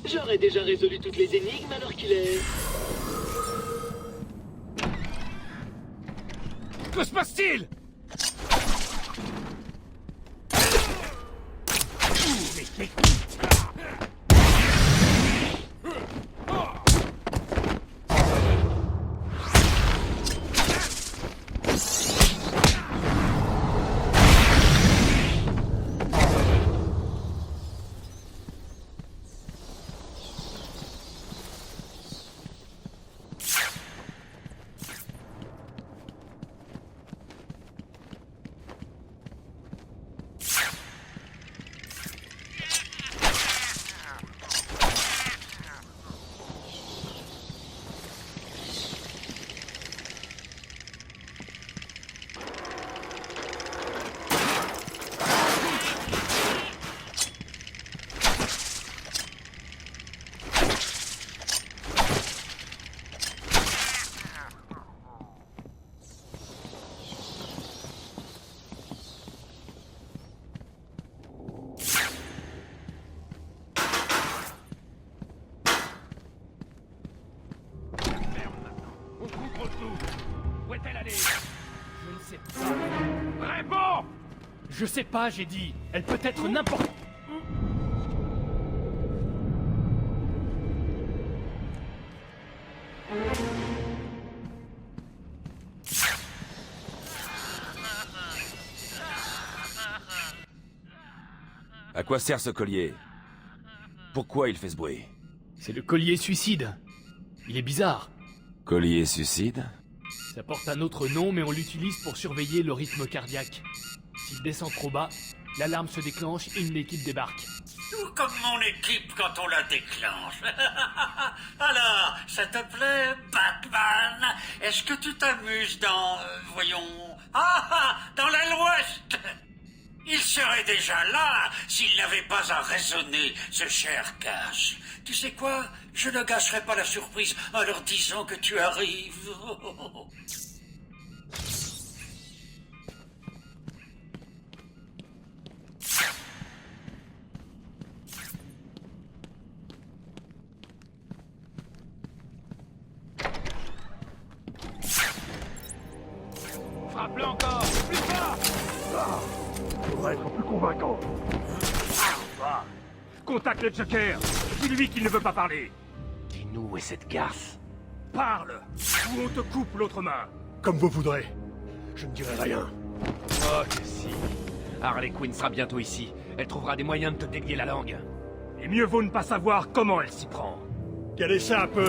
J'aurais déjà résolu toutes les énigmes alors qu'il est... Que se passe-t-il? Où est-elle allée? Je ne sais pas. Réponds! Je sais pas, j'ai dit. Elle peut être n'importe... À quoi sert ce collier? Pourquoi il fait ce bruit? C'est le collier suicide. Il est bizarre. Collier suicide? Ça porte un autre nom, mais on l'utilise pour surveiller le rythme cardiaque. S'il descend trop bas, l'alarme se déclenche et une équipe débarque. Tout comme mon équipe quand on la déclenche. Alors, ça te plaît, Batman? Est-ce que tu t'amuses dans... voyons... dans l'aile ouest? Il serait déjà là s'il n'avait pas à raisonner, ce cher Cash. Tu sais quoi? Je ne gâcherai pas la surprise en leur disant que tu arrives. Frappe-le encore! Plus fort! Faudrait être plus convaincant. Contacte le Joker! Dis-lui qu'il ne veut pas parler! Dis-nous où est cette garce. Parle! Ou on te coupe l'autre main! Comme vous voudrez. Je ne dirai rien. Oh que si. Harley Quinn sera bientôt ici. Elle trouvera des moyens de te délier la langue. Et mieux vaut ne pas savoir comment elle s'y prend. Calez ça un peu.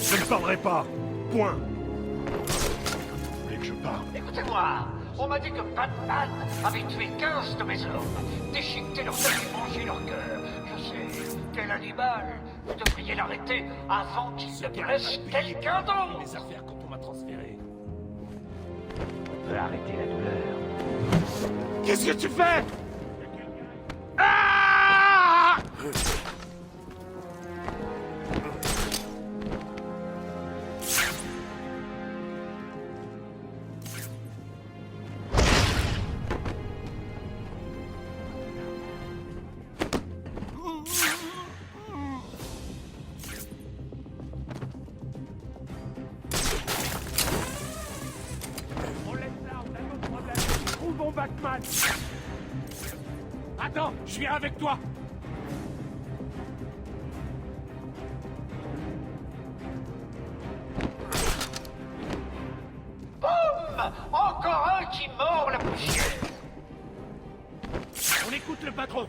Je ne parlerai pas. Point. Vous voulez que je parle? Écoutez-moi, on m'a dit que Batman avait tué 15 de mes hommes, déchiqueté leurs têtes et mangé leur cœur. Je sais, quel animal. Vous devriez l'arrêter avant qu'il ne blesse quelqu'un d'autre. Les affaires quand on m'a transféré. On peut arrêter la douleur. Qu'est-ce que tu fais? On laisse là, on a notre problème. Trouvons Batman. Attends, je viens avec toi. Boum! Encore un qui mord la poussière. On écoute le patron.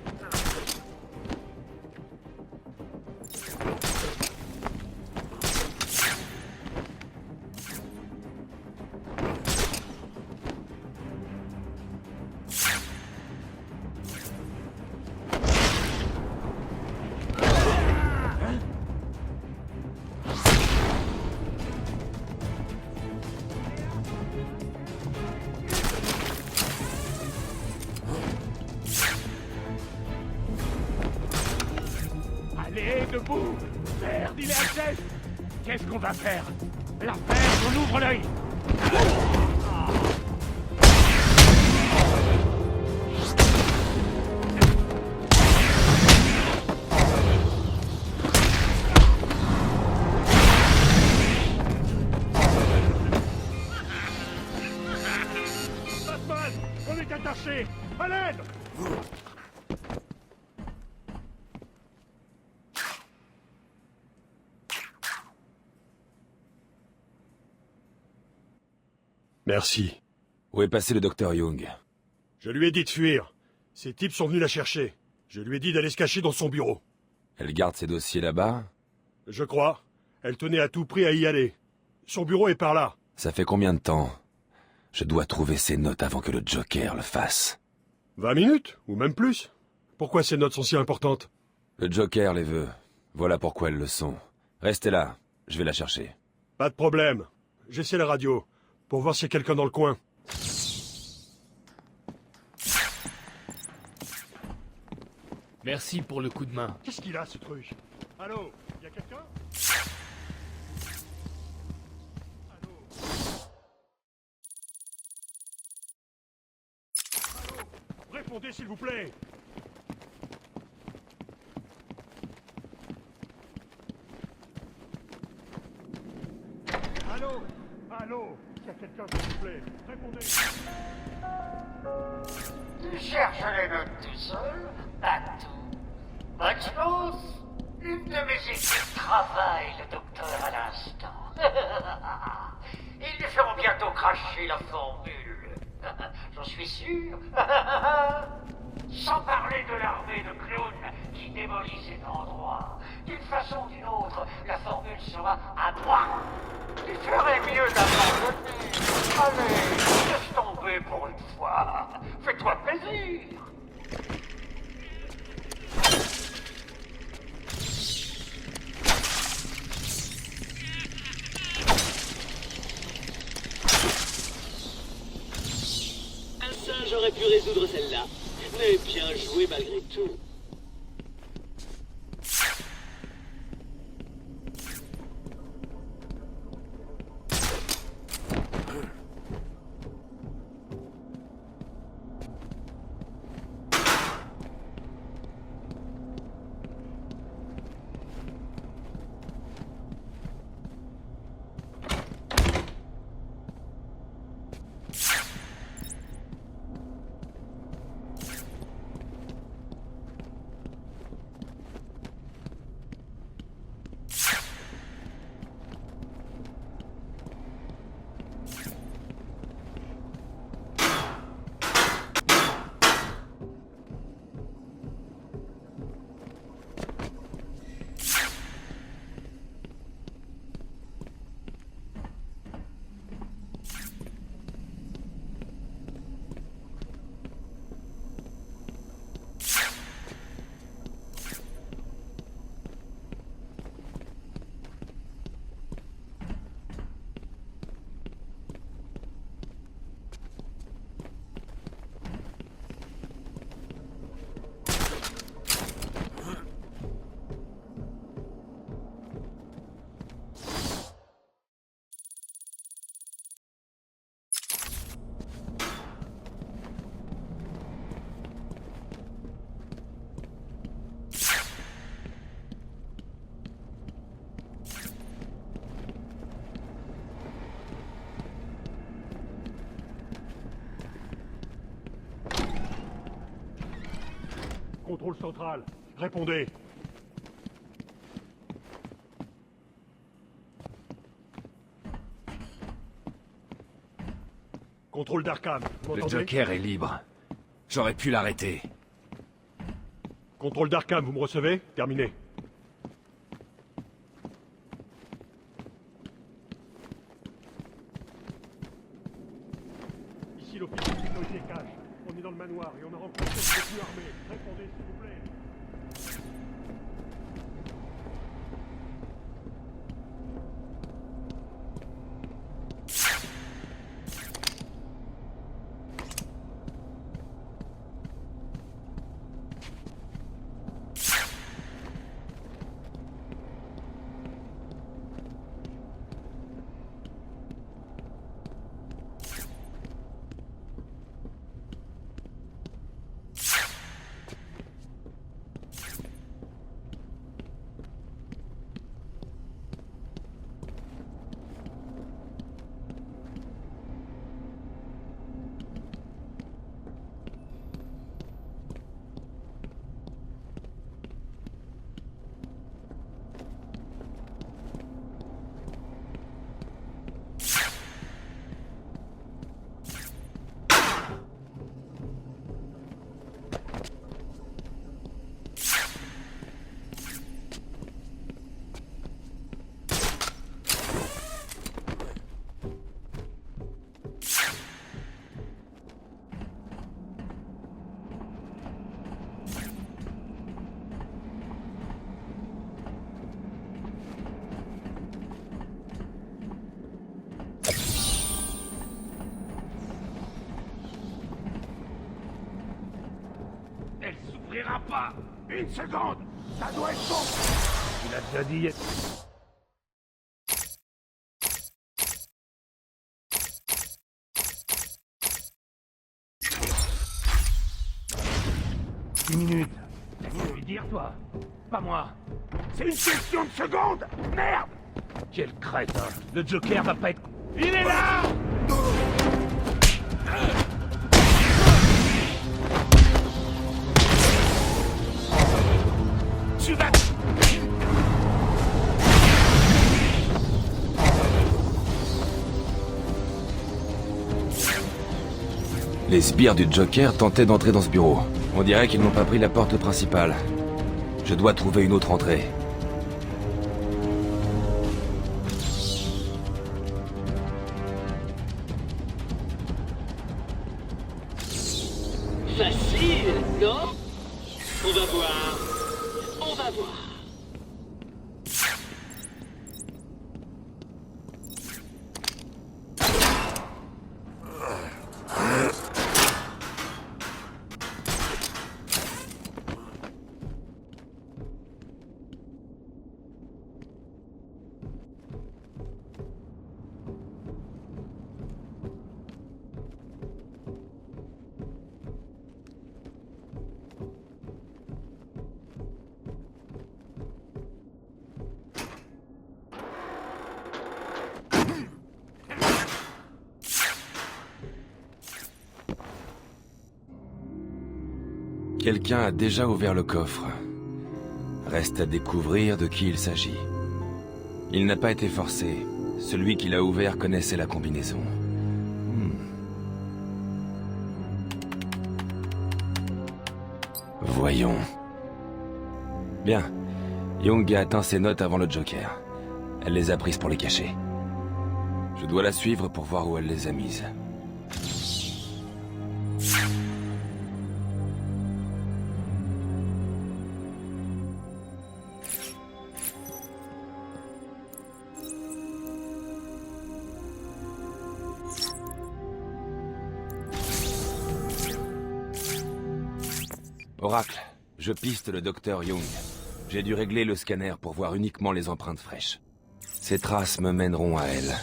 Allez, debout! Merde, il est à tête! Qu'est-ce qu'on va faire? L'affaire, on ouvre l'œil! À l'aide! Merci. Où est passé le docteur Young? Je lui ai dit de fuir. Ces types sont venus la chercher. Je lui ai dit d'aller se cacher dans son bureau. Elle garde ses dossiers là-bas? Je crois. Elle tenait à tout prix à y aller. Son bureau est par là. Ça fait combien de temps? Je dois trouver ces notes avant que le Joker le fasse. 20 minutes, ou même plus. Pourquoi ces notes sont si importantes? Le Joker les veut. Voilà pourquoi elles le sont. Restez là, je vais la chercher. Pas de problème. J'essaie la radio, pour voir s'il y a quelqu'un dans le coin. Merci pour le coup de main. Qu'est-ce qu'il a, ce truc? Allô? Y a quelqu'un? Allô? Allô? Répondez, s'il vous plaît! Allô? Allô? Y a quelqu'un, s'il vous plaît? Répondez! Tu cherches les notes tout seul? Pas tout. Bonne chance. Une de mes équipes travaille le docteur à l'instant. Ils lui feront bientôt cracher la formule. J'en suis sûr. Sans parler de l'armée de clowns qui démolit cet endroit. D'une façon ou d'une autre, la formule sera à moi. Tu ferais mieux d'abandonner. Allez, laisse tomber pour une fois. Fais-toi plaisir. Un singe aurait pu résoudre celle-là. Mais bien joué malgré tout. Contrôle central, répondez. Contrôle d'Arkham, vous Le m'entendez? Joker est libre. J'aurais pu l'arrêter. Contrôle d'Arkham, vous me recevez? Terminé. Ici l'officier de sécurité cache. On est dans le manoir et on a rencontré des détenus armés. Répondez, s'il vous plaît. ouvrira pas. Une seconde. Ça doit être bon. Il a déjà dit... Dix minutes. T'as dû lui dire, toi. Pas moi. C'est une question de seconde. Merde. Quel crétin. Le Joker va pas être... Il est là. Tu vas... Les sbires du Joker tentaient d'entrer dans ce bureau. On dirait qu'ils n'ont pas pris la porte principale. Je dois trouver une autre entrée. Facile, non? On va voir. On va voir. Quelqu'un a déjà ouvert le coffre. Reste à découvrir de qui il s'agit. Il n'a pas été forcé. Celui qui l'a ouvert connaissait la combinaison. Voyons. Bien. Young a atteint ses notes avant le Joker. Elle les a prises pour les cacher. Je dois la suivre pour voir où elle les a mises. Oracle, je piste le docteur Young. J'ai dû régler le scanner pour voir uniquement les empreintes fraîches. Ces traces me mèneront à elle.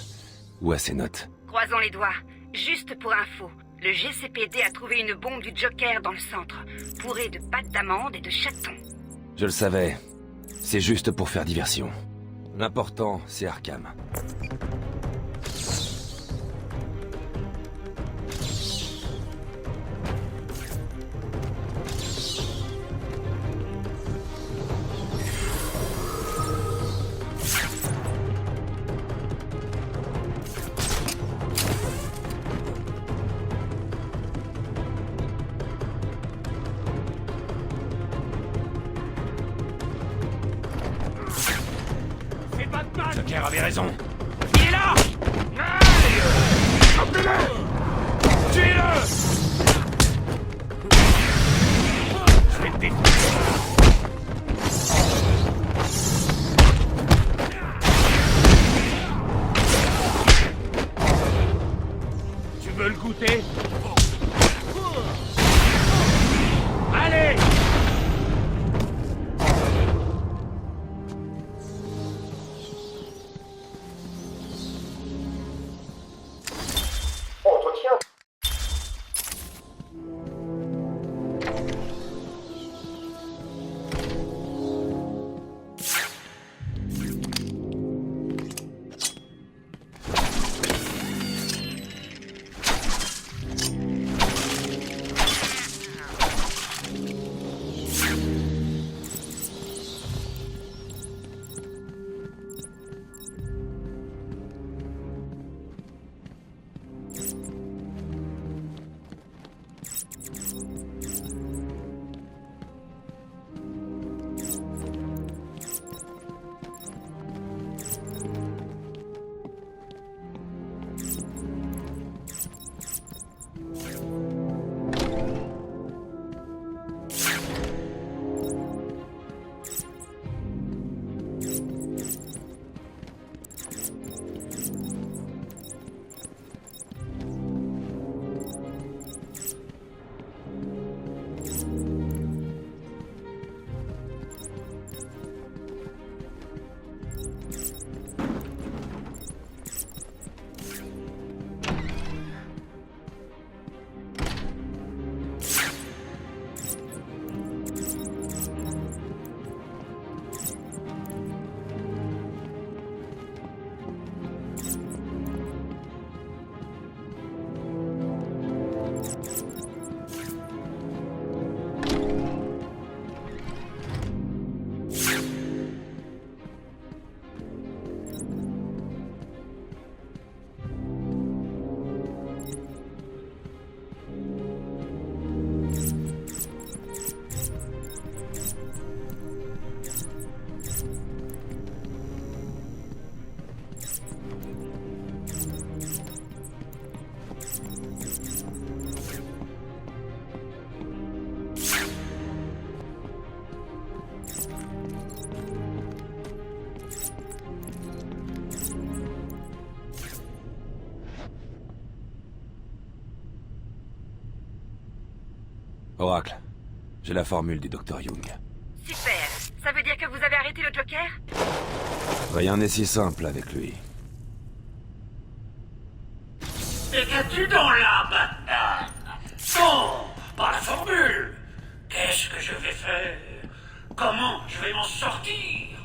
Ou à ses notes. Croisons les doigts. Juste pour info, le GCPD a trouvé une bombe du Joker dans le centre, bourrée de pâtes d'amande et de chatons. Je le savais. C'est juste pour faire diversion. L'important, c'est Arkham. Joker avait raison. Il est là! Tuez-le! Je vais te détruire. Tu veux le goûter? Allez! Oracle, j'ai la formule du Dr Young. Super. Ça veut dire que vous avez arrêté le Joker? Rien n'est si simple avec lui. Et qu'as-tu dans la Batman? Non, pas la formule. Qu'est-ce que je vais faire? Comment je vais m'en sortir?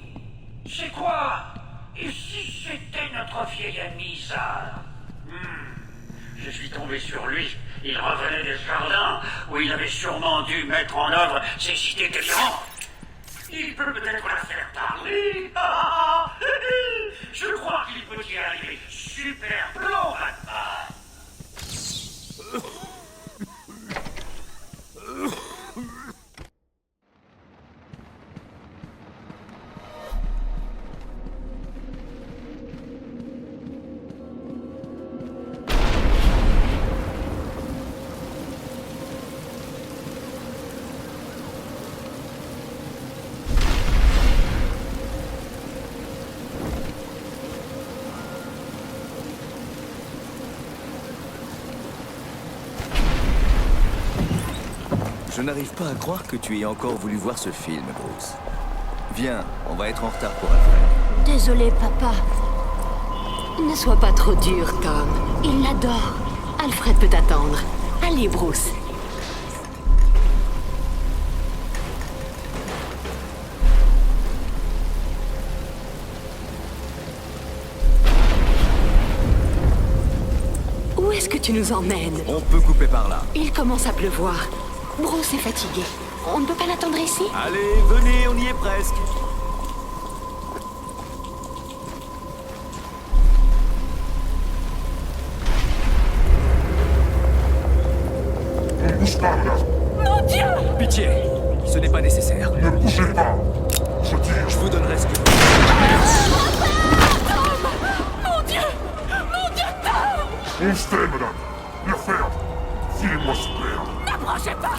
C'est quoi? Et si c'était notre vieil ami Zar? Je suis tombé sur lui. Il revenait des jardins où il avait sûrement dû mettre en œuvre ses idées délirantes. Il peut peut-être la faire parler. Je crois qu'il peut y arriver. Super plan, Batman. Je n'arrive pas à croire que tu aies encore voulu voir ce film, Bruce. Viens, on va être en retard pour Alfred. Désolé, papa. Ne sois pas trop dur, Tom. Il l'adore. Alfred peut attendre. Allez, Bruce. Où est-ce que tu nous emmènes? On peut couper par là. Il commence à pleuvoir. Bruce est fatigué. On ne peut pas l'attendre ici? Allez, venez, on y est presque. Ne bouge pas, madame. Mon Dieu! Pitié, ce n'est pas nécessaire. Ne bougez pas. Je tire. Je vous donnerai ce que... Mon Dieu! Mon Dieu, Tom! On se tait, madame. La ferme. Filez-moi ce père. N'approchez pas!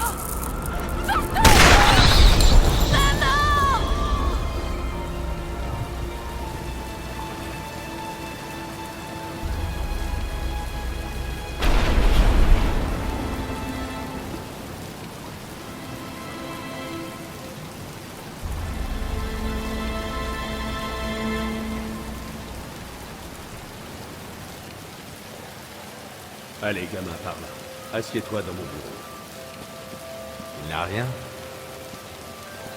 Allez, gamin, par là. Assieds-toi dans mon bureau. Il n'a rien.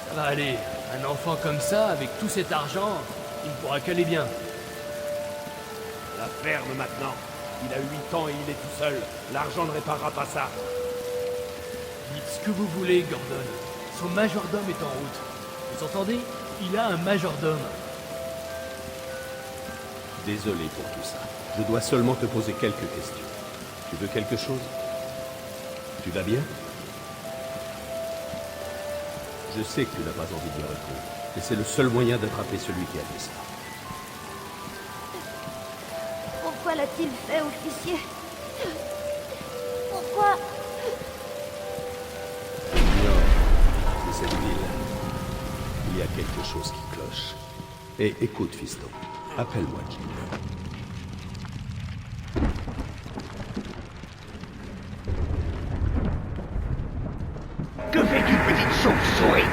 Ça va aller. Un enfant comme ça, avec tout cet argent, il ne pourra qu'aller bien. La ferme maintenant. Il a 8 ans et il est tout seul. L'argent ne réparera pas ça. Dites ce que vous voulez, Gordon. Son majordome est en route. Vous entendez? Il a un majordome. Désolé pour tout ça. Je dois seulement te poser quelques questions. Tu veux quelque chose? Tu vas bien? Je sais que tu n'as pas envie de me répondre, mais c'est le seul moyen d'attraper celui qui a fait ça. Pourquoi l'a-t-il fait, officier? Pourquoi? J'ignore. C'est cette ville. Il y a quelque chose qui cloche. Et écoute, fiston. Appelle-moi Jim. Que fais-tu, petite chauve-souris?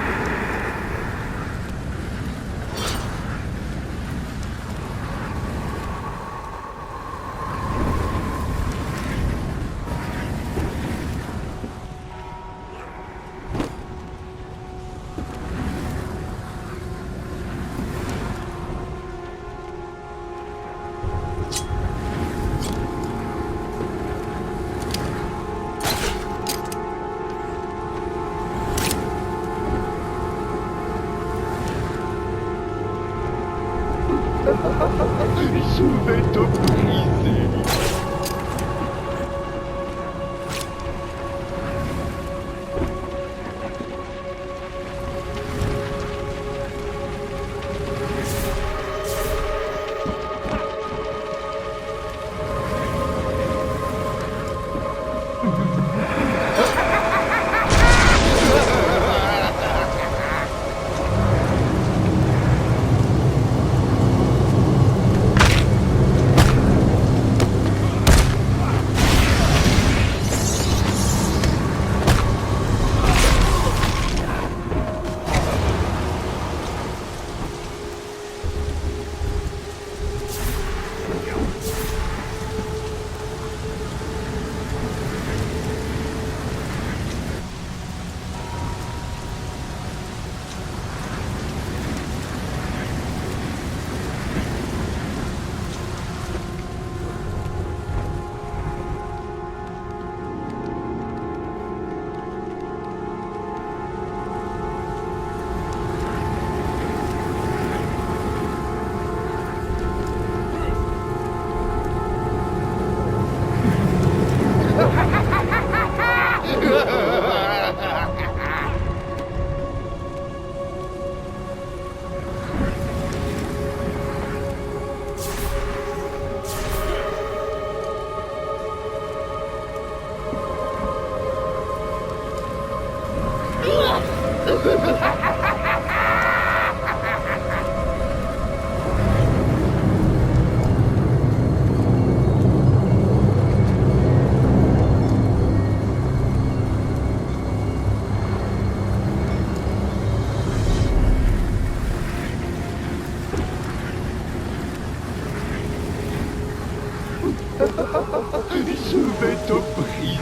Je vais te briser.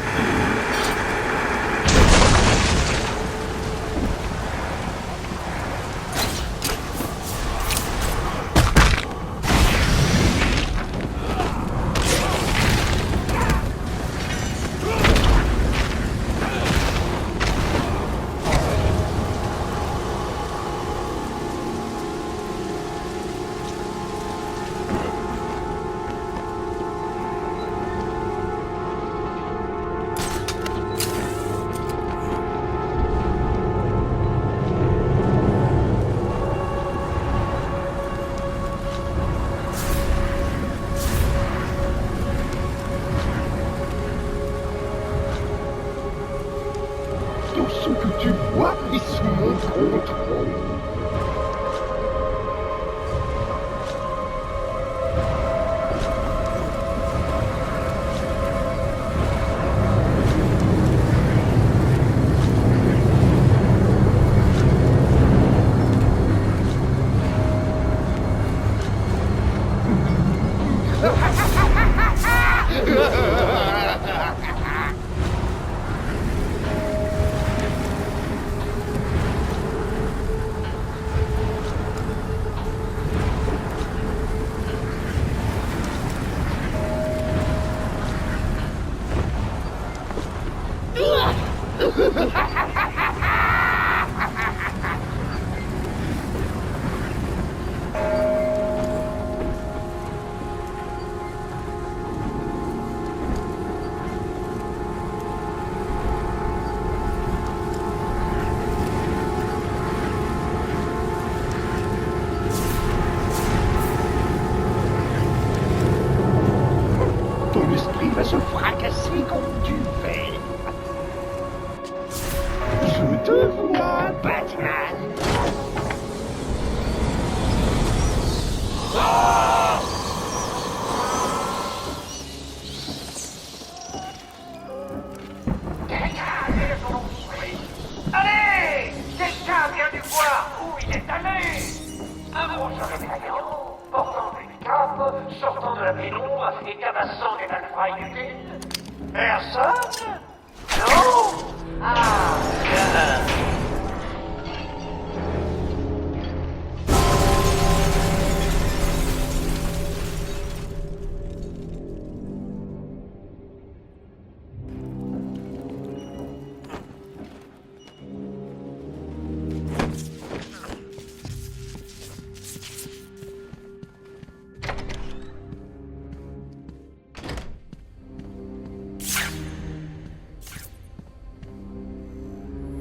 Tout ce que tu vois est sous mon contrôle. Ton esprit va se fracasser comme du verre. Je te vois, Batman. Allez! Quelqu'un vient du voir où il est allé! Un monstre réveillant, portant une cape, sortant de la pénombre et tabassant des malfailles inutiles. Personne? Non? Ah, bien.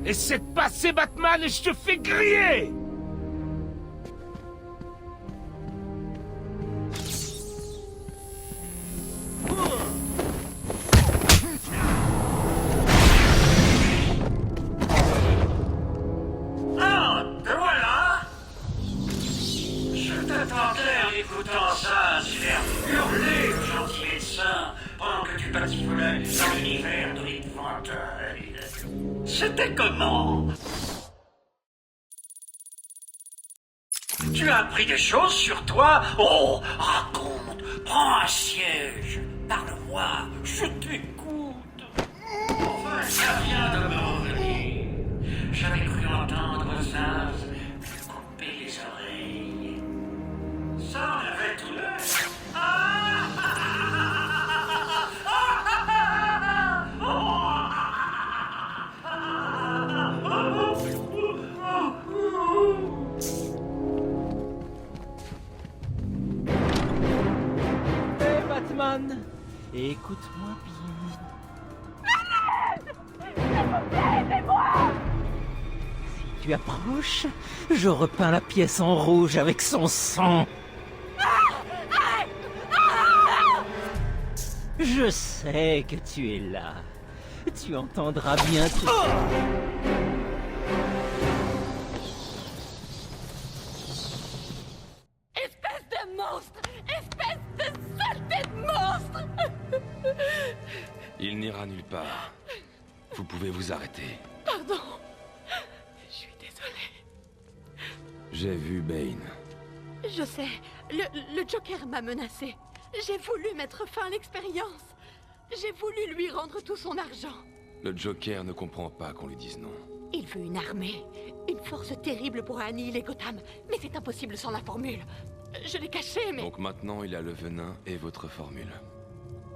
Essaie de passer, Batman, et je te fais griller! Ah, te voilà! Je t'attendais en écoutant ça, se faire hurler le gentil médecin pendant que tu batifolais dans l'univers de l'épouvantail. C'était comment? Tu as appris des choses sur toi? Oh, raconte, prends un siège, parle-moi, je t'écoute. Enfin, ça vient de me revenir. J'avais cru entendre ça me couper les oreilles. Ça en avait tout l'air. Batman, écoute-moi bien. Aidez-moi! Si tu approches, je repeins la pièce en rouge avec son sang. Je sais que tu es là. Tu entendras bientôt. part. Vous pouvez vous arrêter. Pardon. Je suis désolée. J'ai vu Bane. Je sais. Le Joker m'a menacé. J'ai voulu mettre fin à l'expérience. J'ai voulu lui rendre tout son argent. Le Joker ne comprend pas qu'on lui dise non. Il veut une armée. Une force terrible pour annihiler Gotham. Mais c'est impossible sans la formule. Je l'ai cachée, mais... Donc maintenant, il a le venin et votre formule.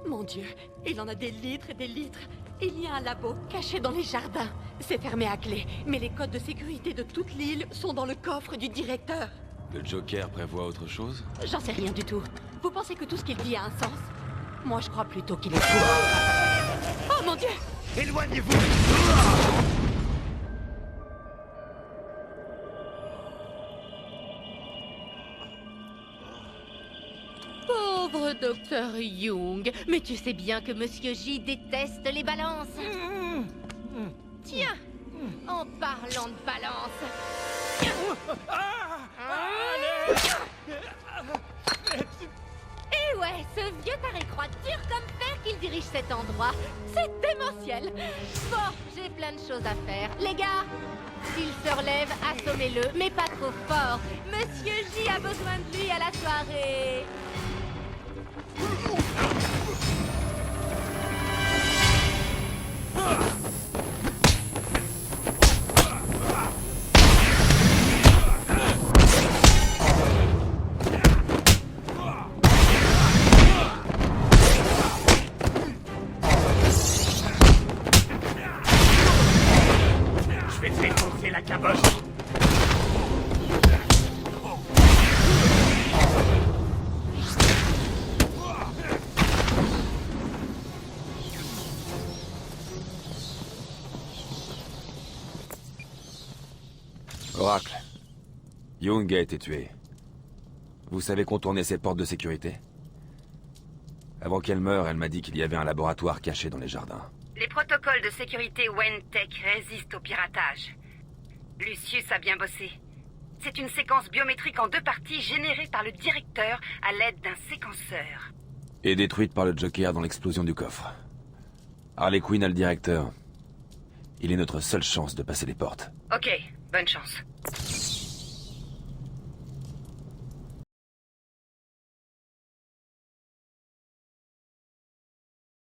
Mon Dieu, il en a des litres et des litres. Il y a un labo caché dans les jardins. C'est fermé à clé, mais les codes de sécurité de toute l'île sont dans le coffre du directeur. Le Joker prévoit autre chose? J'en sais rien du tout. Vous pensez que tout ce qu'il dit a un sens? Moi, je crois plutôt qu'il est fou. Oh mon Dieu! Éloignez-vous! Pauvre docteur Young, mais tu sais bien que Monsieur J déteste les balances. Tiens, en parlant de balance. Et ouais, ce vieux taré croit dur comme fer qu'il dirige cet endroit. C'est démentiel. Bon, j'ai plein de choses à faire. Les gars, s'il se relève, assommez-le, mais pas trop fort. Monsieur J a besoin de lui à la soirée. Je vais te défoncer la caboche. Oracle. Young a été tué. Vous savez contourner ces portes de sécurité? Avant qu'elle meure, elle m'a dit qu'il y avait un laboratoire caché dans les jardins. Les protocoles de sécurité Wayne Tech résistent au piratage. Lucius a bien bossé. C'est une séquence biométrique en 2 parties générée par le directeur à l'aide d'un séquenceur. Et détruite par le Joker dans l'explosion du coffre. Harley Quinn a le directeur. Il est notre seule chance de passer les portes. Ok, bonne chance.